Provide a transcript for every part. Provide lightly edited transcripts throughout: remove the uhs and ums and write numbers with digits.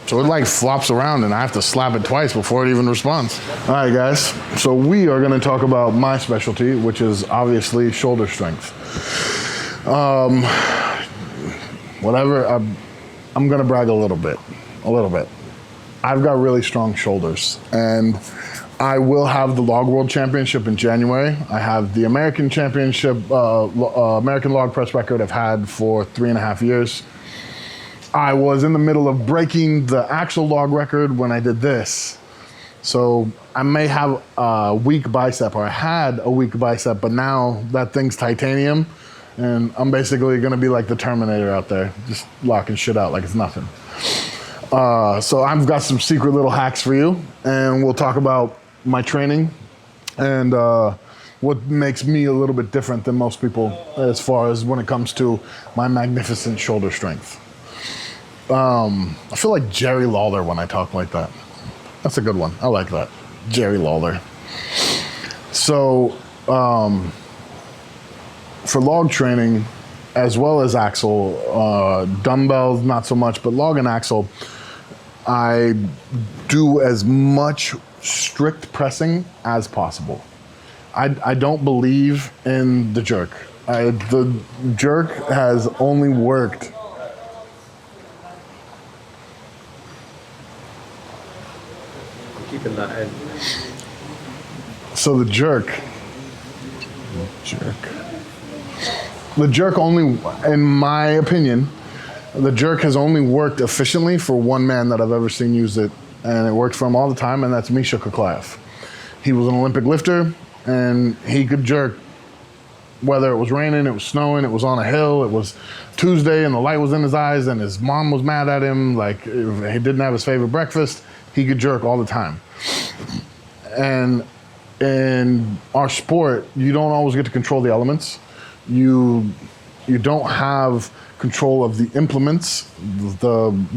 So it like flops around and I have to slap it twice before it even responds. All right, guys. So we are gonna talk about my specialty, which is obviously shoulder strength. Whatever, I'm gonna brag a little bit. I've got really strong shoulders, and I will have the Log World Championship in January. I have the American Championship, American log press record I've had for 3.5 years. I was in the middle of breaking the actual log record when I did this. So I may have a weak bicep, or I had a weak bicep, but now that thing's titanium, and I'm basically gonna be like the Terminator out there, just locking shit out like it's nothing. So I've got some secret little hacks for you, and we'll talk about my training and what makes me a little bit different than most people as far as when it comes to my magnificent shoulder strength. I feel like Jerry Lawler when I talk like that. That's a good one. I like that. Jerry Lawler. So, for log training, as well as axle, dumbbells, not so much, but log and axle, I do as much strict pressing as possible. I don't believe in the jerk. The jerk has only worked. Keeping that in. So the jerk only, in my opinion, the jerk has only worked efficiently for one man that I've ever seen use it, and it worked for him all the time, and that's Misha Koklaev. He was an Olympic lifter, and he could jerk whether it was raining, it was snowing, it was on a hill, it was Tuesday and the light was in his eyes and his mom was mad at him, like he didn't have his favorite breakfast, he could jerk all the time. And in our sport, you don't always get to control the elements. You don't have control of the implements,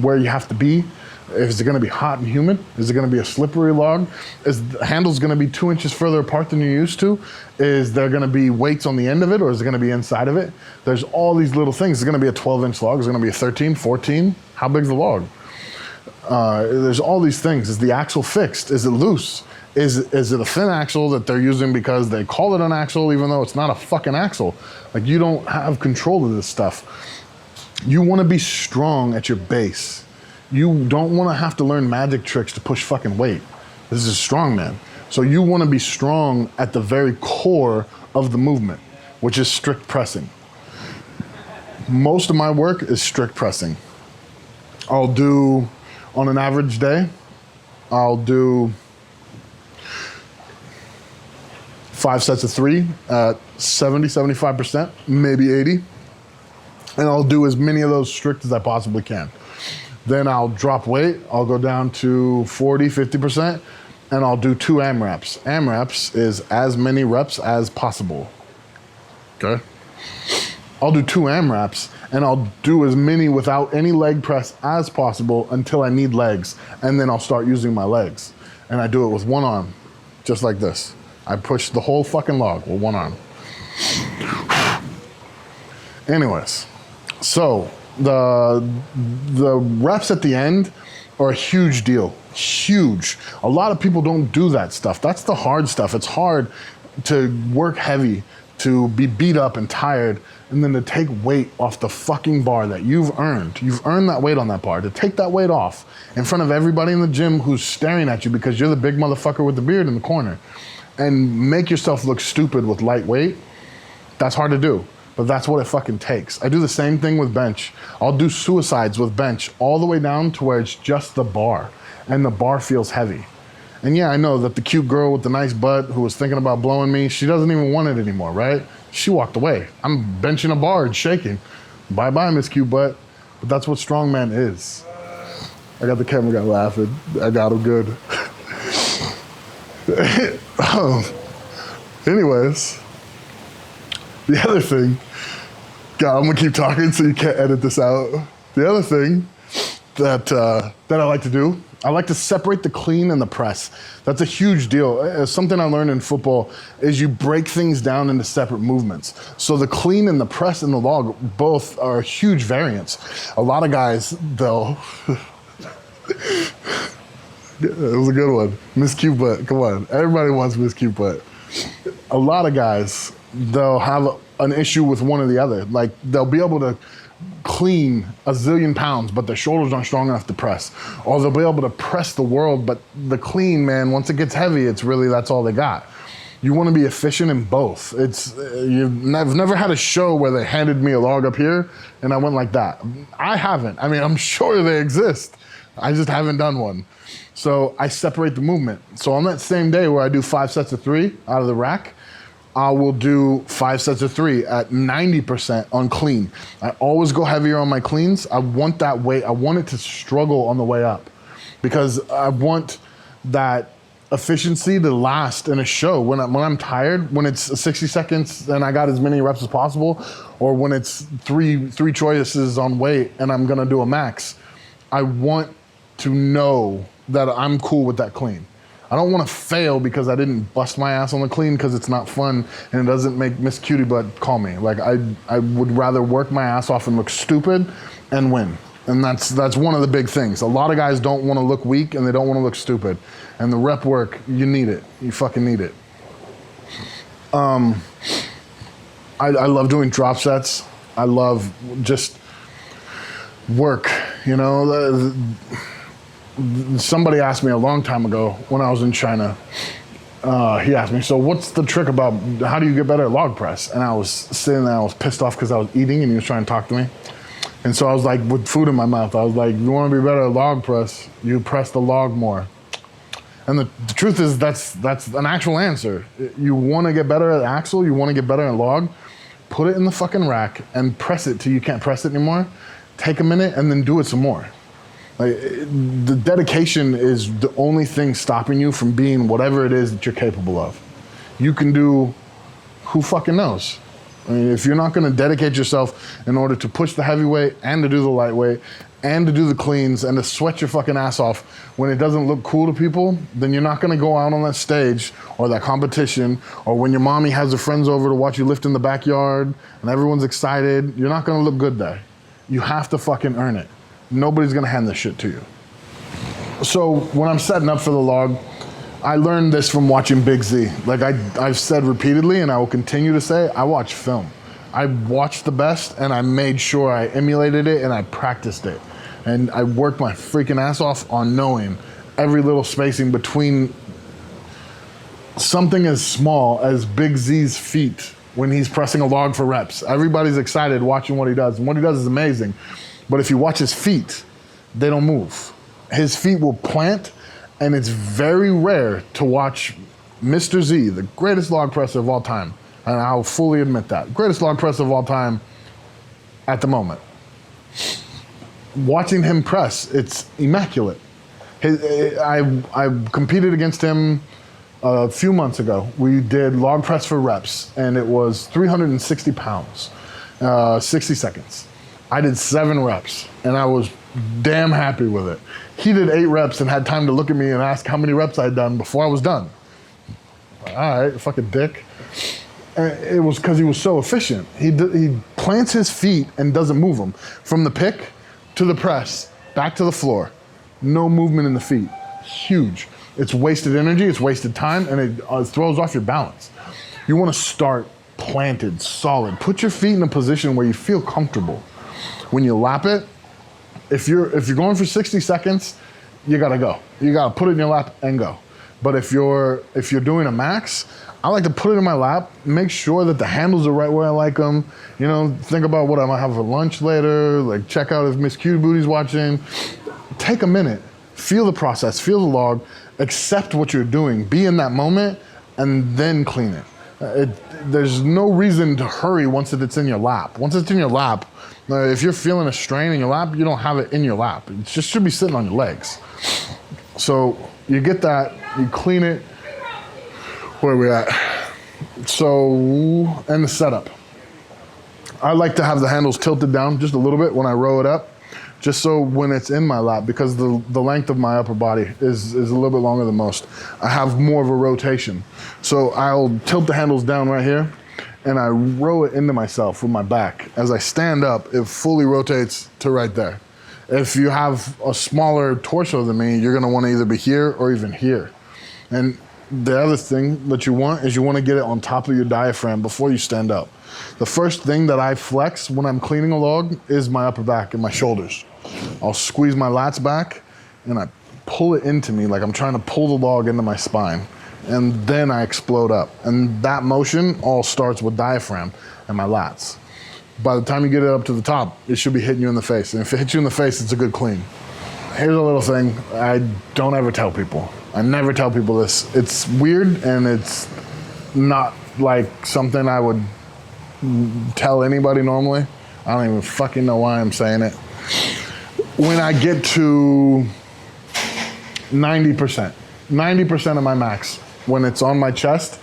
where you have to be. Is it gonna be hot and humid? Is it gonna be a slippery log? Is the handle's gonna be 2 inches further apart than you're used to? Is there gonna be weights on the end of it, or is it gonna be inside of it? There's all these little things. Is it gonna be a 12-inch log? Is it gonna be a 13, 14? How big's the log? There's all these things. Is the axle fixed? Is it loose? Is it a thin axle that they're using because they call it an axle even though it's not a fucking axle? Like, you don't have control of this stuff. You wanna be strong at your base. You don't wanna have to learn magic tricks to push fucking weight. This is Strongman. So you wanna be strong at the very core of the movement, which is strict pressing. Most of my work is strict pressing. I'll do, on an average day, I'll do 5 sets of 3 at 70, 75%, maybe 80. And I'll do as many of those strict as I possibly can. Then I'll drop weight, I'll go down to 40, 50%, and I'll do 2 AMRAPs. AMRAPs is as many reps as possible, okay? I'll do 2 AMRAPs, and I'll do as many without any leg press as possible until I need legs, and then I'll start using my legs. And I do it with one arm, just like this. I push the whole fucking log with one arm. Anyways, so the reps at the end are a huge deal, huge. A lot of people don't do that stuff. That's the hard stuff. It's hard to work heavy, to be beat up and tired, and then to take weight off the fucking bar that you've earned. You've earned that weight on that bar. To take that weight off in front of everybody in the gym who's staring at you because you're the big motherfucker with the beard in the corner, and make yourself look stupid with light weight, that's hard to do. But that's what it fucking takes. I do the same thing with bench. I'll do suicides with bench all the way down to where it's just the bar, and the bar feels heavy. And yeah, I know that the cute girl with the nice butt who was thinking about blowing me, she doesn't even want it anymore, right? She walked away. I'm benching a bar and shaking. Bye-bye, Miss Cute Butt. But that's what Strongman is. I got the camera guy laughing. I got him good. Anyways, the other thing, God, I'm gonna keep talking so you can't edit this out. The other thing that I like to do, I like to separate the clean and the press. That's a huge deal. Something I learned in football is you break things down into separate movements. So the clean and the press and the log both are huge variants. A lot of guys, they'll It was a good one. Miss Cute Butt. Come on. Everybody wants Miss Cute Butt. A lot of guys, they'll have an issue with one or the other. Like, they'll be able to clean a zillion pounds, but their shoulders aren't strong enough to press. Or they'll be able to press the world, but the clean, man, once it gets heavy, it's really, that's all they got. You want to be efficient in both. I've never had a show where they handed me a log up here and I went like that. I haven't. I mean, I'm sure they exist. I just haven't done one. So I separate the movement. So on that same day where I do 5 sets of 3 out of the rack, I will do 5 sets of 3 at 90% on clean. I always go heavier on my cleans. I want that weight. I want it to struggle on the way up because I want that efficiency to last in a show. When I'm tired, when it's 60 seconds and I got as many reps as possible, or when it's three choices on weight and I'm gonna do a max, I want to know that I'm cool with that clean. I don't want to fail because I didn't bust my ass on the clean because it's not fun and it doesn't make Miss Cutie Butt call me. Like I would rather work my ass off and look stupid and win. And that's one of the big things. A lot of guys don't want to look weak and they don't want to look stupid. And the rep work, you need it. You fucking need it. I love doing drop sets. I love just work, you know. Somebody asked me a long time ago when I was in China, he asked me, so what's the trick about, how do you get better at log press? And I was sitting there, I was pissed off because I was eating and he was trying to talk to me. And so I was like, with food in my mouth, I was like, you want to be better at log press, you press the log more. And the truth is that's an actual answer. You want to get better at axle, you want to get better at log, put it in the fucking rack and press it till you can't press it anymore. Take a minute and then do it some more. Like, the dedication is the only thing stopping you from being whatever it is that you're capable of. You can do, who fucking knows? I mean, if you're not gonna dedicate yourself in order to push the heavyweight and to do the lightweight and to do the cleans and to sweat your fucking ass off when it doesn't look cool to people, then you're not gonna go out on that stage or that competition, or when your mommy has her friends over to watch you lift in the backyard and everyone's excited, you're not gonna look good there. You have to fucking earn it. Nobody's gonna hand this shit to you. So when I'm setting up for the log, I learned this from watching Big Z. Like I've said repeatedly, and I will continue to say, I watch film. I watched the best, and I made sure I emulated it, and I practiced it. And I worked my freaking ass off on knowing every little spacing between something as small as Big Z's feet when he's pressing a log for reps. Everybody's excited watching what he does, and what he does is amazing. But if you watch his feet, they don't move. His feet will plant, and it's very rare to watch Mr. Z, the greatest log presser of all time, and I'll fully admit that, greatest log presser of all time at the moment. Watching him press, it's immaculate. I competed against him a few months ago. We did log press for reps, and it was 360 pounds, 60 seconds. I did 7 reps, and I was damn happy with it. He did 8 reps and had time to look at me and ask how many reps I'd done before I was done. All right, fucking dick. And it was because he was so efficient. He plants his feet and doesn't move them. From the pick to the press, back to the floor. No movement in the feet. Huge. It's wasted energy, it's wasted time, and it throws off your balance. You want to start planted, solid. Put your feet in a position where you feel comfortable. When you lap it, if you're going for 60 seconds, you gotta go. You gotta put it in your lap and go. But if you're doing a max, I like to put it in my lap, make sure that the handles are right where I like them. You know, think about what I might have for lunch later, like check out if Miss Cutie Booty's watching. Take a minute, feel the process, feel the log, accept what you're doing, be in that moment, and then clean it. There's no reason to hurry once it's in your lap. Once it's in your lap, if you're feeling a strain in your lap, you don't have it in your lap. It just should be sitting on your legs. So you get that, you clean it. Where are we at? So, and the setup. I like to have the handles tilted down just a little bit when I row it up, just so when it's in my lap, because the length of my upper body is a little bit longer than most, I have more of a rotation. So I'll tilt the handles down right here, and I row it into myself with my back. As I stand up, it fully rotates to right there. If you have a smaller torso than me, you're gonna wanna either be here or even here. And the other thing that you want is you wanna get it on top of your diaphragm before you stand up. The first thing that I flex when I'm cleaning a log is my upper back and my shoulders. I'll squeeze my lats back and I pull it into me like I'm trying to pull the log into my spine. And then I explode up. And that motion all starts with diaphragm and my lats. By the time you get it up to the top, it should be hitting you in the face. And if it hits you in the face, it's a good clean. Here's a little thing I don't ever tell people. I never tell people this. It's weird and it's not like something I would tell anybody normally. I don't even fucking know why I'm saying it. When I get to 90% of my max, when it's on my chest,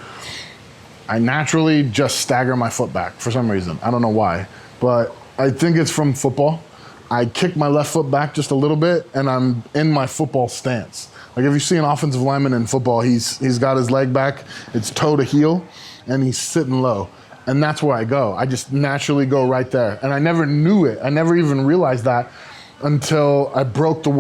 I naturally just stagger my foot back for some reason. I don't know why, but I think it's from football. I kick my left foot back just a little bit and I'm in my football stance. Like if you see an offensive lineman in football, he's got his leg back, it's toe to heel, and he's sitting low. And that's where I go. I just naturally go right there. And I never knew it. I never even realized that until I broke the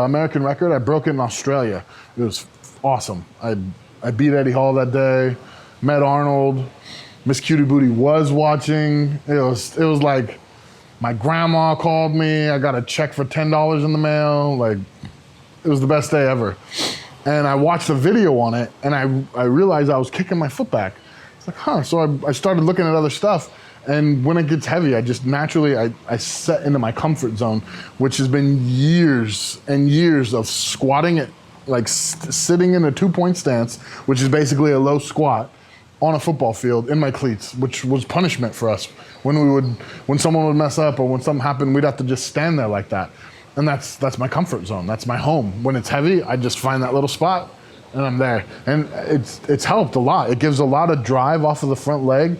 American record. I broke it in Australia. It was awesome. I beat Eddie Hall that day, met Arnold. Miss Cutie Booty was watching. It was like my grandma called me. I got a check for $10 in the mail. Like, it was the best day ever. And I watched a video on it and I realized I was kicking my foot back. It's like, huh. So I started looking at other stuff. And when it gets heavy, I just naturally, I set into my comfort zone, which has been years and years of squatting it, like sitting in a 2-point stance, which is basically a low squat on a football field in my cleats, which was punishment for us. When someone would mess up or when something happened, we'd have to just stand there like that. And that's my comfort zone. That's my home. When it's heavy, I just find that little spot and I'm there. And it's helped a lot. It gives a lot of drive off of the front leg.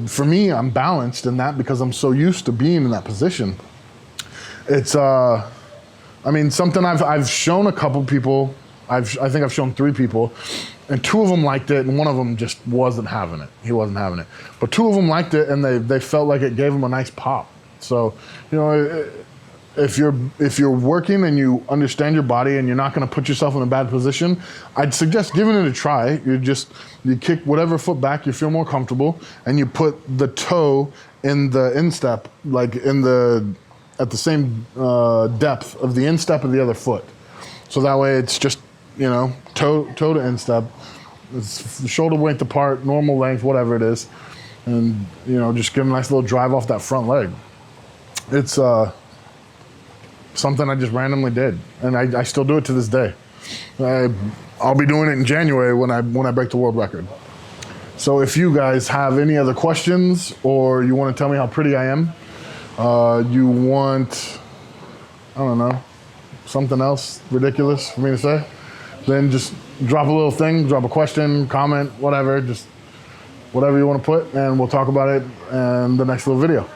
For me, I'm balanced in that because I'm so used to being in that position. It's, I mean, something I've shown a couple people. I think I've shown 3 people, and 2 of them liked it, and 1 of them just wasn't having it. He wasn't having it. But 2 of them liked it, and they felt like it gave them a nice pop. So, you know, if you're working and you understand your body and you're not going to put yourself in a bad position, I'd suggest giving it a try. You kick whatever foot back you feel more comfortable, and you put the toe in the instep, like at the same depth of the instep of the other foot. So that way it's just, you know, toe to instep. It's shoulder length apart, normal length, whatever it is. And, you know, just give a nice little drive off that front leg. It's something I just randomly did. And I still do it to this day. I'll be doing it in January when I break the world record. So if you guys have any other questions or you want to tell me how pretty I am, you want, I don't know, something else ridiculous for me to say, then just drop a little thing, drop a question, comment, whatever, just whatever you want to put, and we'll talk about it in the next little video.